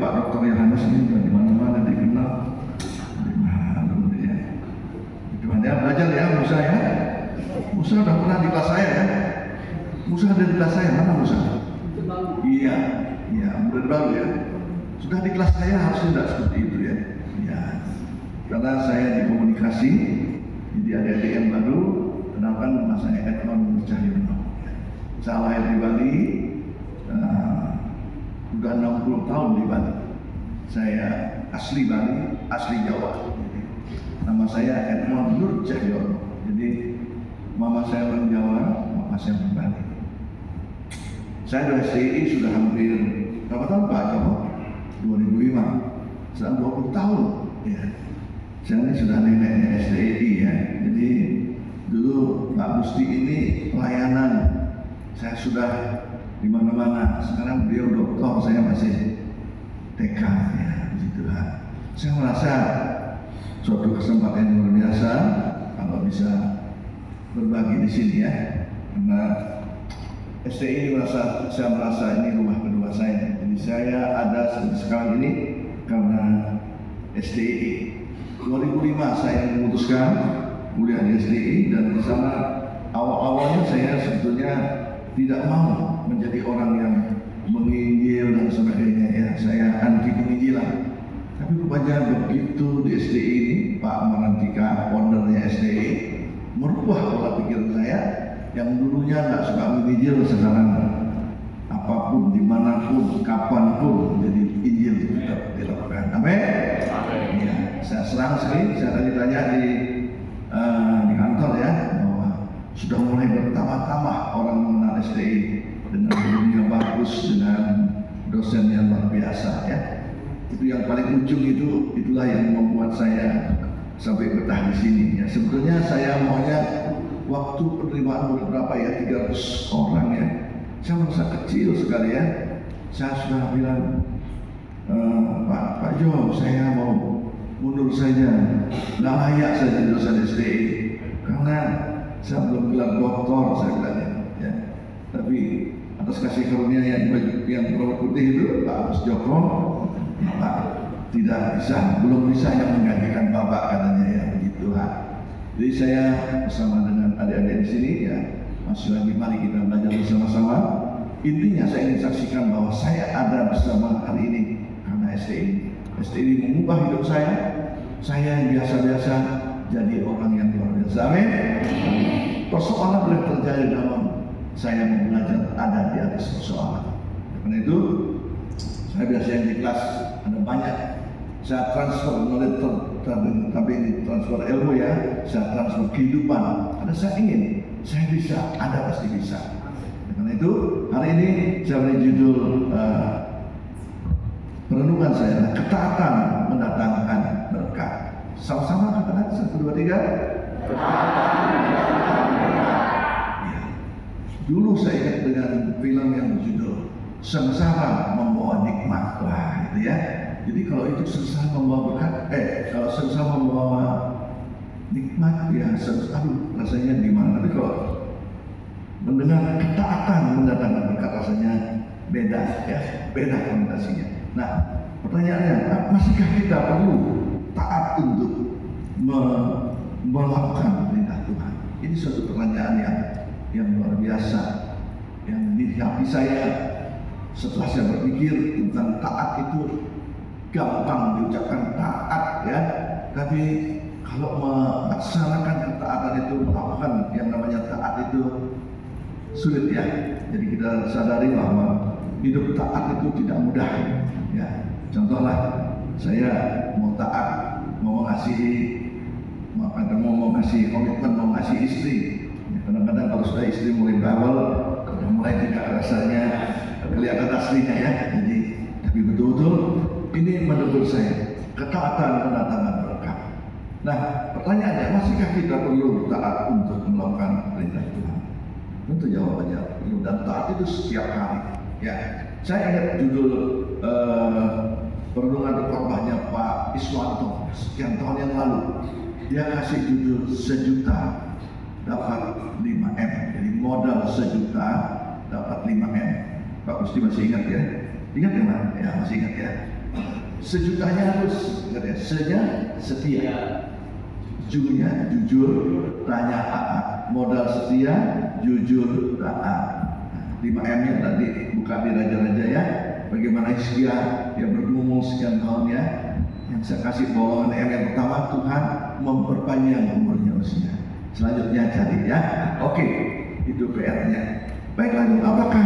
Pak Dokter Yohanes ini sudah di mana-mana dikenal. Malu ya. Cuma dia belajar ya Musa ya. Musa udah pernah di kelas saya ya. Musa ada di kelas saya, mana Musa? Iya, murid baru ya. Sudah di kelas saya harusnya tidak seperti itu ya. Ya, karena saya di komunikasi, jadi adik-adik yang baru, kenalkan nama saya Edmond Cahyono. Saya lahir di Bali, sudah 60 tahun di Bali. Saya asli Bali, asli Jawa. Jadi, nama saya Edmond Nur Cahyono. Jadi mama saya orang Jawa, mama saya orang Bali. Saya dari STI sudah hampir berapa tahun Pak Joko? 2005, sudah 20 tahun ya. Saya ini sudah neneknya STI ya. Jadi dulu Pak Musti ini pelayanan, saya sudah di mana-mana. Sekarang beliau doktor, saya masih TK ya, begitulah. Saya merasa suatu kesempatan yang luar biasa kalau bisa berbagi di sini ya, karena STI ini saya merasa ini rumah kedua saya. Jadi saya ada sekarang ini karena STI. 2005 saya memutuskan kuliah di STI, dan di sana awal-awalnya saya sebetulnya tidak mau menjadi orang yang menginjil dan sebagainya ya. Saya anti penginjilan. Tapi rupanya begitu di STI ini Pak Marantika, foundernya STI, merubah pola pikir saya. Yang dulunya nggak suka menginjil, sekarang apapun, dimanapun, kapanpun, jadi injil tetap dilakukan. Amin. Ya, saya serang sekali. Saya tadi tanya di kantor ya, bahwa sudah mulai bertambah-tambah orang mengenal STI dengan dunia bagus, dengan dosen yang luar biasa ya. Itu yang paling ujung itulah yang membuat saya sampai betah di sini ya. Sebetulnya saya maunya waktu penerimaan berapa ya, 300 orang ya. Saya merasa kecil sekali ya. Saya sudah bilang, Pak Jo, saya mau mundur saja, nggak layak saya jadi dosen STI karena saya belum gelar doktor, saya bilang ya. Tapi atas kasih karunia yang berwarna putih itu Pak Agus Joko, Pak belum bisa yang menggantikan Bapak katanya ya, begitulah. Jadi saya bersama dengan adik-adik di sini ya, masih lagi mari kita belajar bersama-sama. Intinya saya ingin saksikan bahwa saya ada bersama hari ini karena STI. STI ini mengubah hidup saya. Saya yang biasa-biasa jadi orang yang luar biasa. Amin. Persoalan boleh terjadi dalam saya mau belajar ada di atas persoalan. Karena itu saya biasanya di kelas ada banyak. Saya transfer knowledge, tapi transfer ilmu ya, saya transfer kehidupan. Ada saya ingin, saya bisa, ada pasti bisa. Karena itu hari ini saya beri judul perenungan saya adalah ketaatan mendatangkan berkat. Sama-sama katakan 1, 2, 3. Ya. Dulu saya ingat dengan film yang berjudul Sengsara Membawa Nikmat, wah itu ya. Jadi kalau itu sengsara membawa berkat, kalau sengsara membawa nikmat ya, aduh rasanya gimana. Tapi kalau mendengar ketaatan mendatangkan berkat rasanya beda ya, beda konotasinya. Nah pertanyaannya, masihkah kita perlu taat untuk melakukan perintah Tuhan? Ini suatu pertanyaan yang luar biasa, yang di hati saya setelah saya berpikir tentang taat itu gampang diucapkan taat ya, tapi kalau melaksanakan ketaatan itu, melakukan yang namanya taat itu sulit ya. Jadi kita sadari bahwa hidup taat itu tidak mudah ya. Contohlah saya mau taat, mau kasih komitmen, mau kasih istri. Kadang-kadang kalau sudah istri mulai bawel, mulai tidak rasanya kelihatan aslinya ya. Jadi tapi betul-betul ini menurut saya ketaatan mendatangkan berkat. Nah pertanyaannya, masihkah kita perlu taat untuk melakukan perintah Tuhan? Tentu jawabannya perlu, dan taat itu setiap hari ya. Saya ingat judul perenungan khotbahnya Pak Iswanto sekian tahun yang lalu. Dia kasih judul 1 juta dapat 5M. Jadi modal 1 juta dapat 5M. Pak Gusti masih ingat ya? Ingat ya Pak? Ya masih ingat ya. Sejutanya harus ingat ya, senya setia, junya jujur, tanya taat, modal setia, jujur, taat. 5M-nya tadi buka di raja-raja ya. Bagaimana Hizkia yang bergumul sekian tahun ya. Yang saya kasih bawahan M yang pertama, Tuhan memperpanjang umurnya usia. Selanjutnya cari ya. Oke, itu PR-nya. Baik, lalu apakah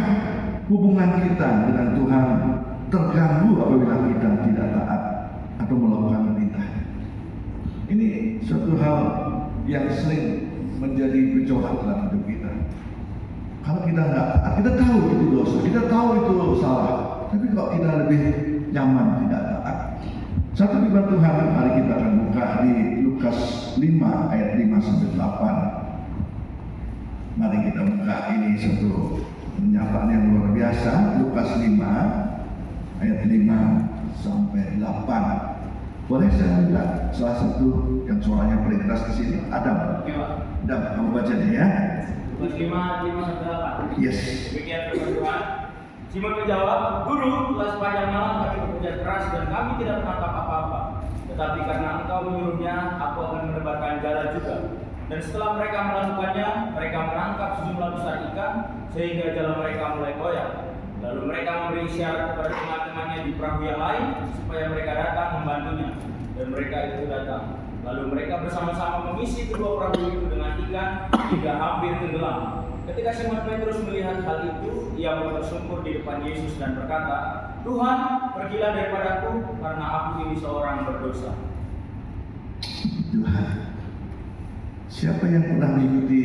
hubungan kita dengan Tuhan terganggu apabila kita tidak taat atau melakukan perintahnya? Ini suatu hal yang sering menjadi gejolak dalam hidup kita. Kalau kita nggak taat, kita tahu itu dosa, kita tahu itu salah, tapi kok kita lebih nyaman tidak taat. Satu firman Tuhan, mari kita akan buka di Lukas 5 ayat 5 sampai 8. Mari kita buka, ini satu pernyataan yang luar biasa. Lukas 5 ayat 5 sampai 8. Boleh saya minta salah satu yang suaranya paling keras di sini, Adam. Adam, kamu baca deh ya. Lukas 5 sampai 8. Yes. Demikian firman Tuhan. Simon menjawab, Guru, telah sepanjang malam kami bekerja keras dan kami tidak menangkap apa-apa. Tetapi karena engkau menyuruhnya, aku akan menebarkan jala juga. Dan setelah mereka melakukannya, mereka menangkap sejumlah besar ikan sehingga jala mereka mulai goyah. Lalu mereka memberi isyarat kepada teman-temannya di perahu yang lain supaya mereka datang membantunya. Dan mereka itu datang. Lalu mereka bersama-sama mengisi kedua perahu itu dengan ikan hingga hampir tenggelam. Ketika Simon Petrus melihat hal itu, ia bersungkur di depan Yesus dan berkata, Tuhan, pergilah daripadaku karena aku ini seorang berdosa. Tuhan, siapa yang pernah mengikuti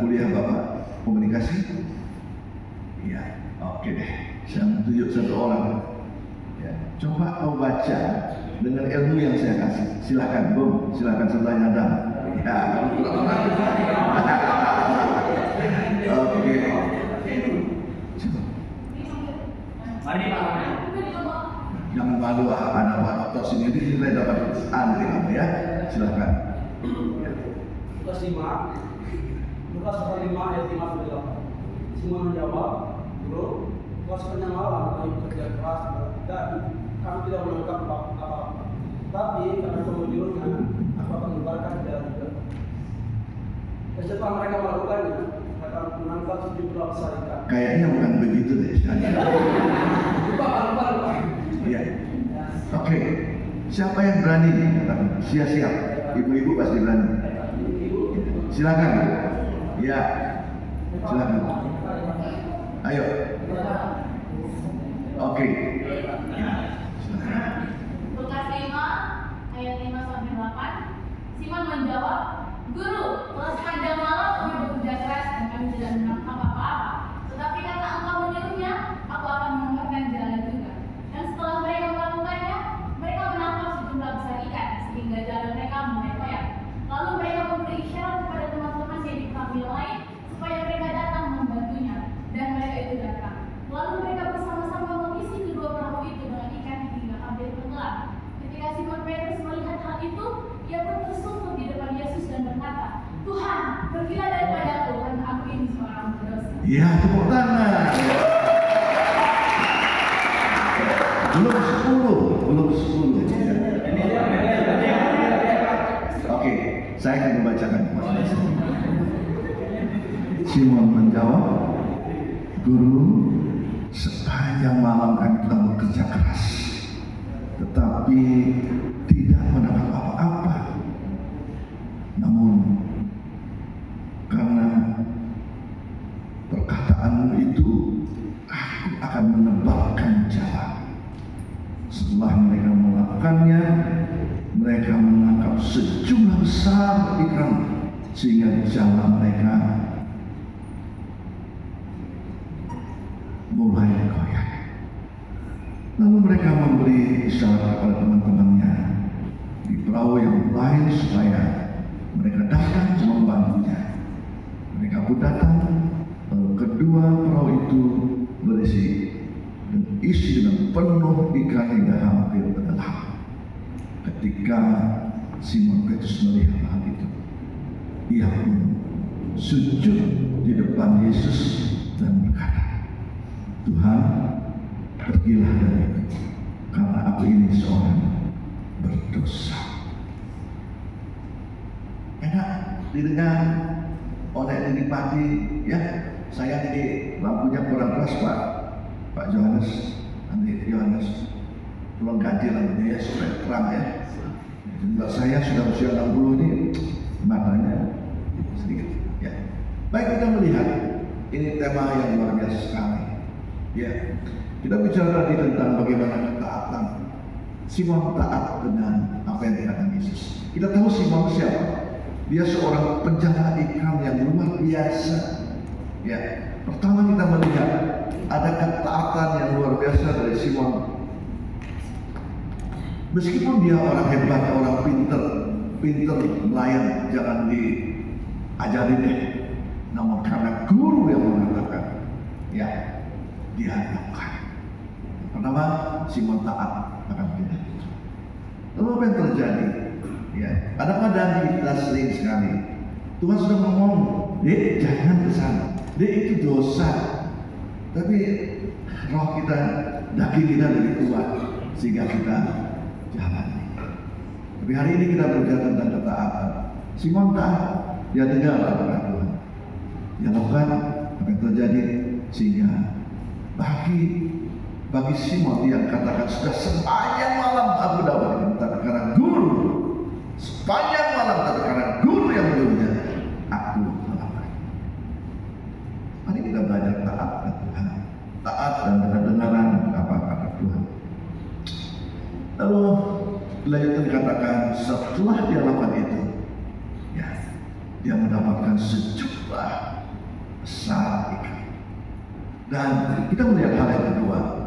kuliah Bapak komunikasi? Iya, oke deh. Saya tunjuk satu orang. Ya, coba kau baca dengan ilmu yang saya kasih. Silakan, Bung. Silakan setelahnya Adam. Ya, oke. Mari Pak. Jangan malu, anak Pak Dokter sini nilai dapat antri kamu ya. Silakan. Lukas 5 ayat 5 sampai 8. Simon menjawab, Guru, telah sepanjang malam kami bekerja keras dan kami tidak menangkap apa-apa. Tapi karena kau menyuruhnya, aku akan menebarkan jala juga. Dan setelah mereka melakukannya, mereka menangkap sejumlah besar ikan. Kayaknya bukan begitu deh. Lupa. Iya. Oke. Siapa yang berani? Siap. Ibu-ibu pasti berani. Silakan. Ya. Silakan. Ayo. Oke. Lukas 5 ayat 5 sampai 8. Simon menjawab, Guru, telah sepanjang malam kami bekerja keras dan kami tidak menangkap apa-apa. Tetapi karena engkau menyuruhnya, aku akan menangkapkan jala juga. Dan setelah mereka melakukannya, mereka menangkap sejumlah besar ikan sehingga jala mereka mulai goyah. Lalu mereka memberi isyarat kepada teman-temannya di perahu yang lain supaya mereka datang membantunya. Dan mereka itu datang. Lalu mereka bersama-sama mengisi kedua perahu itu dengan ikan hingga hampir tenggelam. Ketika Simon Petrus melihat hal itu, ia pun tersungkur di depan Yesus dan berkata, Tuhan, pergilah daripadaku karena aku ini seorang berdosa. Ya, tepuk tangan. Belum 10. Oke, saya akan membacakan. Simon menjawab, Guru, sepanjang malam kami telah bekerja keras, tetapi tidak mendapat apa-apa. Namun karena perkataanmu itu, aku akan menebarkan jala. Setelah mereka melakukannya, mereka menangkap sejumlah besar ikan sehingga jala mereka mulai goyah. Lalu mereka memberi isyarat kepada teman-temannya di perahu yang lain supaya mereka datang membantunya. Mereka pun datang, lalu kedua perahu itu berisi dan isi dengan penuh ikan hingga hampir tenggelam. Ketika Simon Petrus melihat hal itu, ia pun sujud di depan Yesus dan berkata, Tuhan, pergilah dariku karena karena aku ini seorang berdosa. Enak didengar oleh Lili Pati, ya. Saya ini lampunya kurang keras Pak Johannes, nanti Johannes tolong ganti lampunya ya supaya terang ya. Jumlah saya sudah usia 60 ini matanya sedikit. Ya. Baik, kita melihat ini tema yang luar biasa sekali. Ya, kita bicara tadi tentang bagaimana ketaatan. Simon taat dengan apa yang dikatakan Yesus. Kita tahu Simon siapa? Dia seorang penjala ikan yang luar biasa. Ya, pertama kita melihat ada ketaatan yang luar biasa dari Simon. Meskipun dia orang hebat, orang pinter nelayan, jangan diajarin deh. Namun karena guru yang mengatakan, ya, dia lakukan. Pertama, Simon taat akan perintah Tuhan. Lalu apa yang terjadi? Ya, kadang-kadang kita sering sekali Tuhan sudah ngomong, "Dek, jangan ke sana. Dek, itu dosa." Tapi roh kita, daging kita lebih kuat sehingga kita jalan. Tapi hari ini kita berbicara tentang ketaatan. Simon taat, dia dengar apa Tuhan. Dia lakukan apa yang terjadi sehingga bagi Simon yang katakan sudah sepanjang malam aku dapat diminta karena guru, sepanjang malam tapi karena guru yang menyuruhnya aku melakukan. Mari kita belajar taat kepada Tuhan, taat dan dengar-dengaran apa kata Tuhan. Lalu dilanjutkan dikatakan setelah dia lakukan itu, ya, dia mendapatkan sejumlah besar ikan. Dan kita melihat hal yang kedua.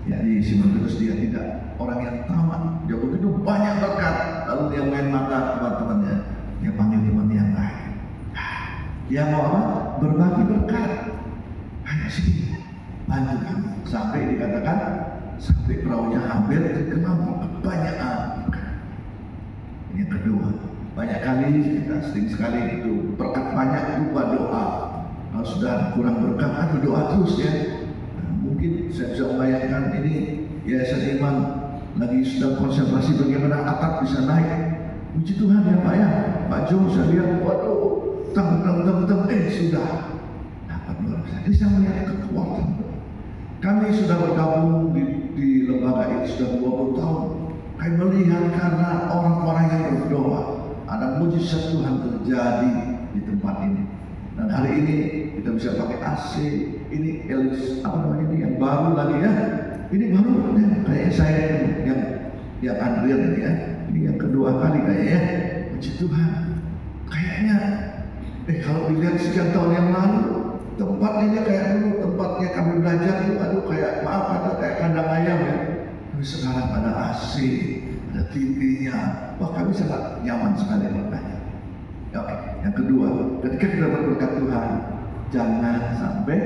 Jadi Simon Petrus dia tidak orang yang tamat. Dia begitu banyak berkat. Lalu dia main mata teman-temannya. Dia panggil teman yang lain. Dia mau apa? Berbagi berkat. Hanya sini bantu kami. Sampai dikatakan sampai perahunya hampir tenggelam kebanyakan. Yang kedua, banyak kali kita sering sekali itu berkat banyak lupa doa. Kalau sudah kurang berkat, berdoa terus ya. Mungkin saya bisa membayangkan ini Yayasan Iman lagi sedang konsentrasi bagaimana atap bisa naik. Puji Tuhan ya Pak ya. Pak Jo saya lihat, waduh, sudah dapat luar biasa. Ini saya melihat kekuatan. Kami sudah bergabung di lembaga ini sudah 20 tahun. Kami melihat karena orang-orang yang berdoa ada mujizat Tuhan terjadi di tempat ini. Dan hari ini kita bisa pakai AC. Ini apa namanya ini yang baru lagi ya. Ini baru ya, kayak saya yang Andrian ini ya. Ini yang kedua kali kayaknya ya. Puji Tuhan. Kayaknya kalau dilihat sekian tahun yang lalu tempatnya kayak dulu tempatnya kami belajar itu aduh kayak maaf ada kayak kandang ayam ya. Tapi sekarang ada AC, ada TV-nya. Wah kami sangat nyaman sekali makanya. Oke, yang kedua, ketika kita berkat Tuhan, jangan sampai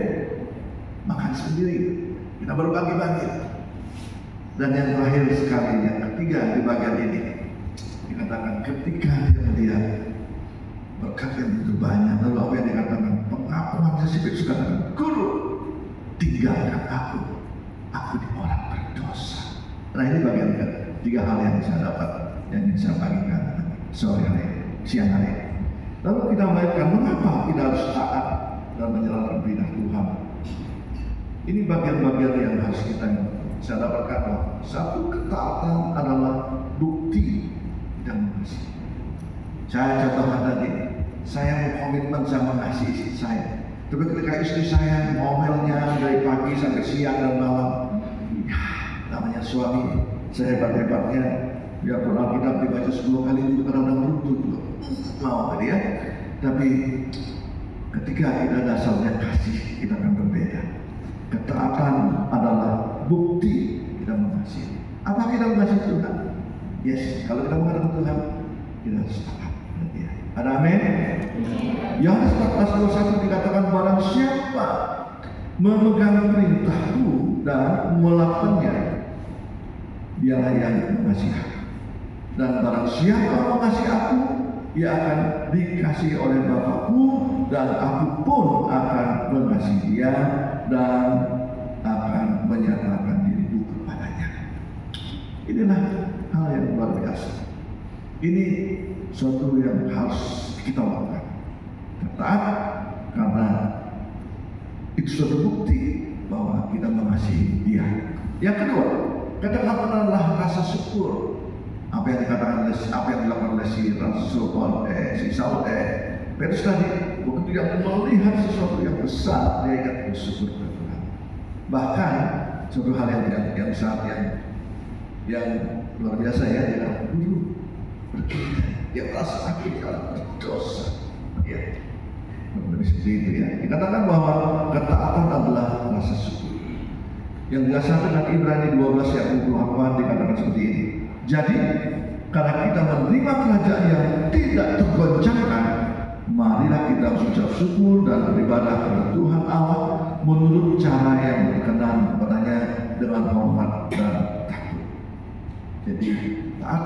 makan sendiri. Kita berbagi-bagi. Dan yang terakhir sekali, yang ketiga di bagian ini, dikatakan ketika dia melihat berkat yang begitu banyak, lalu apa yang dikatakan? Pengakuan spesifik sekali, guru, tinggalkan aku di orang berdosa. Nah ini bagian tiga hal yang saya dapat, yang ingin saya bagikan siang hari. Lalu kita melihatkan mengapa kita harus taat dan menjalankan perintah Tuhan. Ini bagian-bagian yang harus kita saya dapatkan. Satu, ketaatan adalah bukti dan mengasihi. Saya contohkan tadi, saya mau komitmen sama mengasihi istri saya. Tapi ketika istri saya ngomelnya dari pagi sampai siang dan malam, ya, namanya suami, saya hebat-hebatnya, ya pernah kita dibaca 10 kali juga kadang-kadang runtuh juga. Mau tadi ya, tapi ketika kita dasarnya kasih, kita akan berbeda. Ketaatan adalah bukti kita mengasihi. Apa kita mengasihi Tuhan? Yes, kalau kita mengasihi Tuhan, kita harus taat. Ada amin? Yohanes 14:21 dikatakan barang siapa memegang perintahku dan melakukannya, dialah yang mengasihi aku. Dan barang siapa mengasihi aku, ia akan dikasihi oleh Bapakku, dan aku pun akan mengasihi dia dan akan menyatakan diriku kepadanya. Inilah hal yang luar biasa. Ini suatu yang harus kita lakukan. Taat karena itu suatu bukti bahwa kita mengasihi Dia. Yang kedua, katakanlah rasa syukur. Apa yang dilakukan oleh si Saul, Petrus tadi, waktu dia melihat sesuatu yang besar, dia ingat bersyukur kepada Tuhan. Bahkan suatu hal yang besar yang luar biasa ya, dia dulu dia merasa aku kalau berdosa. Ya, lebih seperti itu ya. Dikatakan bahwa ketaatan adalah rasa syukur. Yang didasarkan dengan Ibrani 12 ayat 28 dikatakan seperti ini. Jadi, karena kita menerima kerajaan yang tidak tergoncangkan, marilah kita mengucap syukur dan beribadah kepada Tuhan Allah menurut cara yang berkenan kepadanya dengan hormat dan takut. Jadi, taat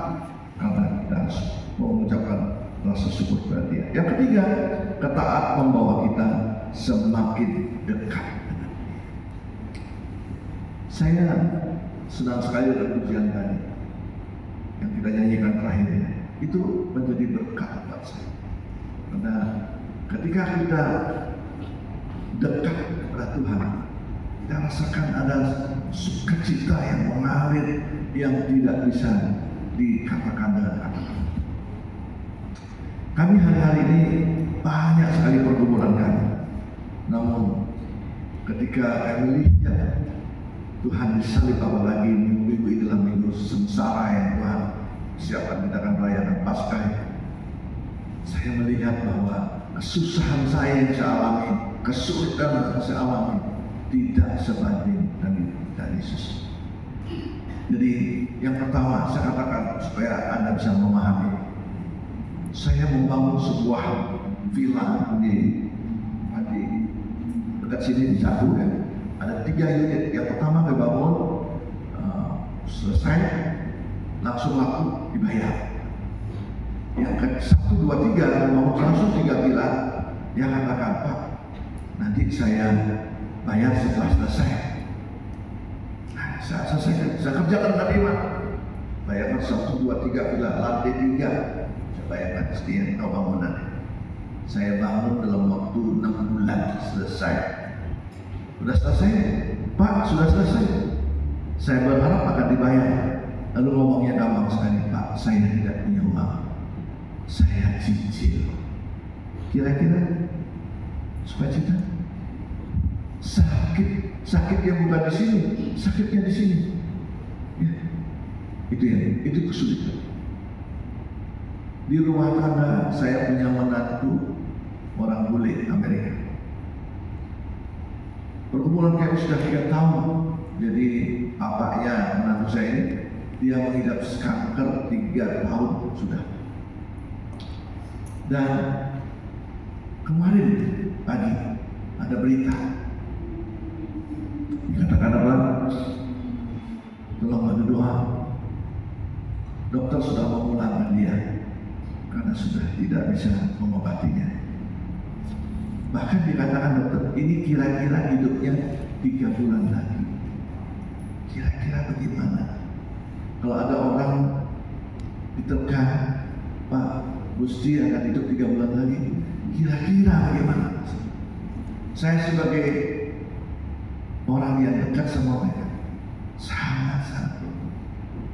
karena kita harus mengucapkan rasa syukur kepada Dia. Yang ketiga, ketaat membawa kita semakin dekat dengan Dia. Saya senang sekali dengan pujian tadi yang kita nyanyikan terakhir ini. Itu menjadi berkat buat saya. Karena ketika kita dekat kepada Tuhan, kita rasakan ada sukacita yang mengalir yang tidak bisa dikatakan dengan kata-kata. Kami hari-hari ini banyak sekali pergumulan kami. Namun ketika kami lihat Tuhan disalib, apalagi minggu ini adalah minggu sengsara yang Tuhan siapkan kita akan merayakan Paskah. Saya melihat bahwa kesusahan saya yang saya alami, kesulitan yang saya alami tidak sebanding dengan Yesus. Jadi yang pertama saya katakan supaya Anda bisa memahami, saya membangun sebuah villa di dekat sini di Jatuh ya. Ada 3 unit. Yang pertama saya bangun, selesai langsung laku dibayar. Yang ke 1, 2, 3 saya bangun langsung 3 villa. Yang katakan, Pak, nanti saya bayar setelah selesai. Nah, saya kerjakan dengan iman. Bayarkan 1, 2, 3 villa, lantai 3. Saya bayarkan sekian bangunan. Saya bangun dalam waktu 6 bulan selesai. Sudah selesai, Pak, sudah selesai. Saya berharap akan dibayar. Lalu ngomongnya gampang sekali, Pak, saya tidak punya uang. Saya cicil. Kira-kira sukacita? Sakit yang bukan di sini, sakitnya di sini. Ya, itu kesulitan. Di rumah tangga saya punya menantu orang bule Amerika. Pergumulan kami sudah 3 tahun. Jadi bapaknya menantu saya ini, dia mengidap kanker 3 tahun sudah. Dan kemarin pagi ada berita, dikatakan apa? Tolong bantu doa. Dokter sudah memulangkan dia karena sudah tidak bisa mengobatinya. Bahkan dikatakan dokter, ini kira-kira hidupnya 3 bulan lagi. Kira-kira bagaimana? Kalau ada orang ditekan, Pak, Gusti akan hidup 3 bulan lagi, kira-kira bagaimana? Saya sebagai orang yang dekat sama mereka, sangat-sangat.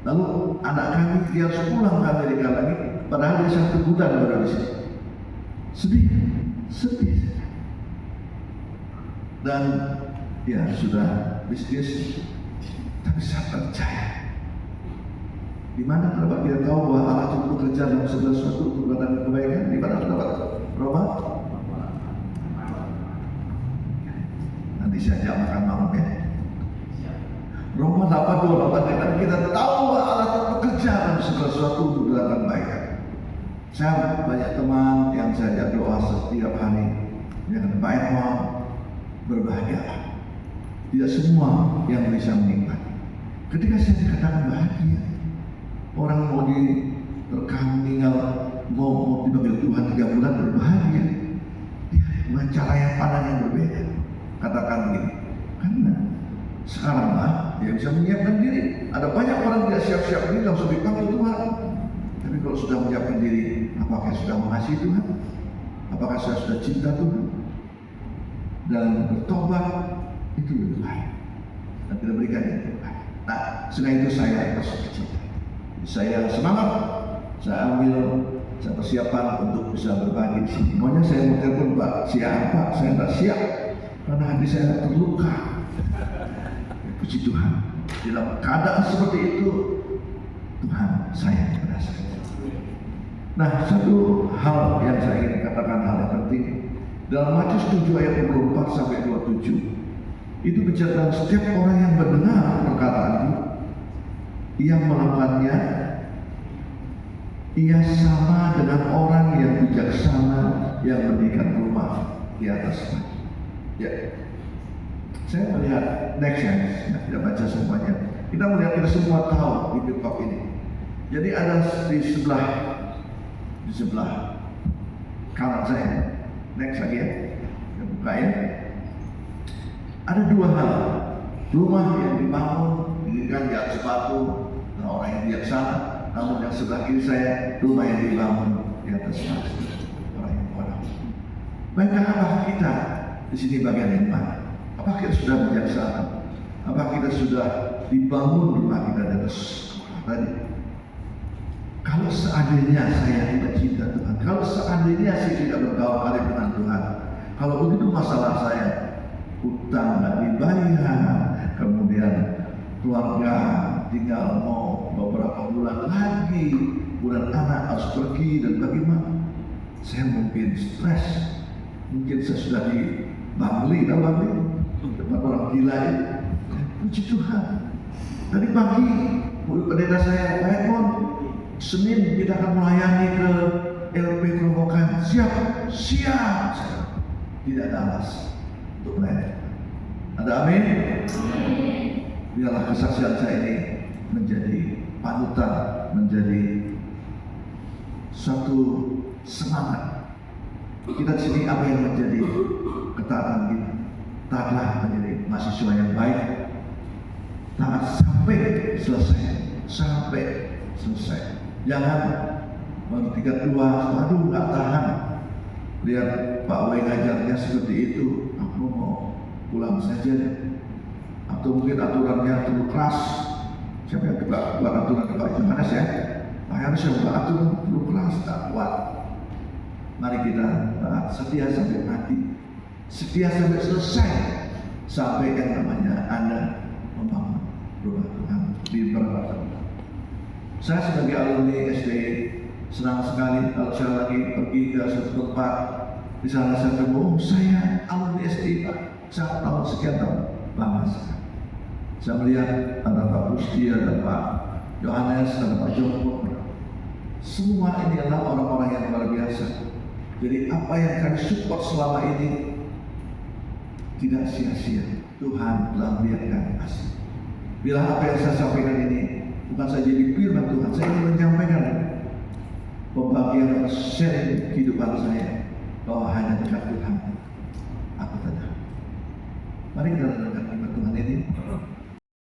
Lalu anak kami dia harus pulang ke Amerika lagi, padahal dia 1 bulan baru di sini. Sedih. Dan ya sudah bisnis, tapi saya percaya. Di mana terdapat kita tahu bahwa Allah itu bekerja dalam segala sesuatu untuk datang kebaikan? Di mana terdapat? Roma? Nanti saya ajak makan malam ya. Roma 8:28 kita tahu bahwa Allah itu bekerja dalam segala sesuatu untuk datang kebaikan. Saya banyak teman yang saya ajak doa setiap hari. Jangan baik berbahagia. Tidak semua yang bisa menikmati. Ketika saya dikatakan bahagia, orang mau direkam meninggal, mau dipanggil Tuhan 3 bulan berbahagia, dia dengan cara yang pandang yang berbeda. Katakan begini, karena sekarang dia bisa menyiapkan diri. Ada banyak orang tidak siap-siap diri langsung dipanggil Tuhan. Tapi kalau sudah menyiapkan diri, apakah sudah mengasihi Tuhan? Apakah saya sudah cinta Tuhan? Dan bertobat itu lebih baik. Dan kita berikan yang terbaik. Nah, selain itu saya bersuka-cita. Saya semangat. Saya persiapan untuk bisa berbagi di sini. Maunya saya mau telepon Pak, siap Pak, saya tidak siap karena hati saya terluka. Puji Tuhan. Dalam keadaan seperti itu, Tuhan sayang kepada saya. Nah, satu hal yang saya ingin katakan, hal yang penting dalam Matius 7 ayat 24 sampai 27 itu bicara tentang setiap orang yang mendengar perkataan itu, ia melakukannya, ia sama dengan orang yang bijaksana yang mendirikan rumah di atas batu. Ya, saya melihat next ya, tidak baca semuanya. Kita melihat, kita semua tahu di Bibliotek ini. Jadi ada di sebelah kanan saya. Next lagi ya, kita bukain. Ada dua hal. Rumah yang dibangun didirikan di atas batu, nah, orang yang bijaksana. Namun yang sebelah kiri saya, rumah yang dibangun di atas batu, orang yang bodoh. Baiklah, apakah kita di sini bagian yang mana? Apakah kita sudah bijaksana? Apakah kita sudah dibangun rumah kita di atas tadi? Kalau seandainya saya tidak cinta Tuhan, kalau seandainya saya tidak bergaul karib dengan Tuhan, kalau begitu masalah saya, utang nggak dibayar, kemudian keluarga tinggal mau beberapa bulan lagi, bulan anak harus pergi dan bagaimana? Saya mungkin stres, mungkin saya sudah di Bangli, tahu Bangli? Tempat orang gila ini. Puji Tuhan. Tadi pagi, murid pendeta saya, Pak Edmond, Senin kita akan melayani ke LP Kerobokan. Siap, siap. Tidak ada alas untuk melayani. Ada amin? Biarlah kesaksian saya ini menjadi panutan, menjadi satu semangat. Kita di sini apa yang menjadi ketaatan kita? Taatlah menjadi mahasiswa yang baik. Taat sampai selesai. Jangan ketika tua, aduh nggak tahan. Lihat Pak W ngajarnya seperti itu, aku mau pulang saja deh. Atau mungkin aturannya terlalu keras. Siapa yang buat aturan Pak Yohanes ya? Pak Yohanes yang buat aturan terlalu keras, tak kuat. Mari kita setia sampai mati, setia sampai selesai, sampai yang namanya Anda membangun rumah Tuhan di beberapa. Saya sebagai alumni SDI senang sekali kalau saya lagi pergi ke suatu tempat, di sana saya ketemu, saya alumni SDI Pak, saya tahun sekian tahun, lama sekali. Saya melihat ada Pak Pusti, ada Pak Yohanes, ada Pak Joko. Semua ini adalah orang-orang yang luar biasa. Jadi apa yang kami support selama ini tidak sia-sia. Tuhan telah melihatkan hasil. Bila apa yang saya sampaikan ini bukan saja di firman Tuhan, saya ingin menyampaikan pembagian sharing kehidupan saya bahwa hanya dekat Tuhan aku tenang. Mari kita